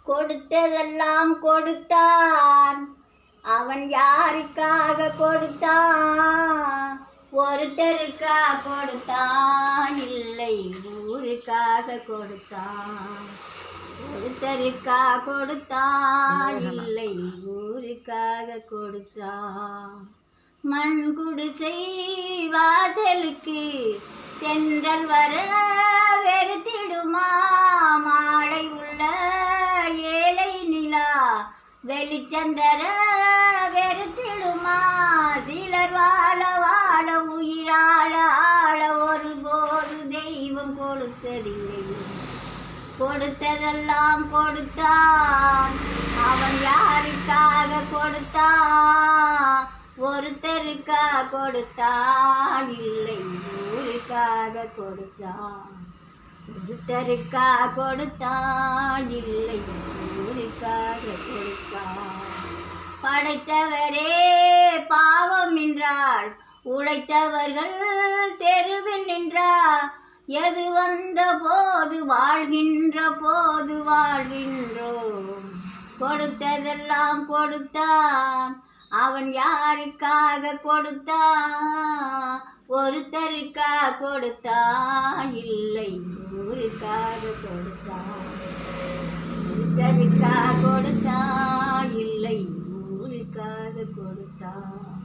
கொடுத்ததெல்லாம் கொடுத்தான். அவன் யாருக்காக கொடுத்தான்? ஒருத்தருக்கா கொடுத்தான், இல்லை ஊருக்காக கொடுத்தான். ஒருத்தருக்கா கொடுத்தான், இல்லை ஊருக்காக கொடுத்தான். மண் குடிசை வாசலுக்கு தென்றல் வர வெறுத்திடுமா? மாலை உள்ள ஏழை நிலா வெளிச்சந்தர வெறுத்திடுமா? சிலர் வாழ வாழ உயிராள ஆள ஒருபோது தெய்வம் கொடுத்ததில்லை. கொடுத்ததெல்லாம் கொடுத்தான். அவன் யாருக்காக கொடுத்தான்? ஒருத்தருக்கா கொடுத்தான், இல்லை ஊருக்காக கொடுத்தான். ஒருத்தருக்கா கொடுத்தான், இல்லை ஊருக்காக கொடுத்தான். படைத்தவரே பாவம் என்றால் உழைத்தவர்கள் தெருவில் நின்றார். எது வந்த போது வாழ்கின்ற போது வாழ்கின்றோம். கொடுத்ததெல்லாம் கொடுத்தான். அவன் யாருக்காக கொடுத்தான்? ஒருத்தருக்கா கொடுத்தான், இல்லை ஊருக்காக கொடுத்தான். ஒருத்தருக்கா கொடுத்தான், இல்லை ஊருக்காக கொடுத்தான்.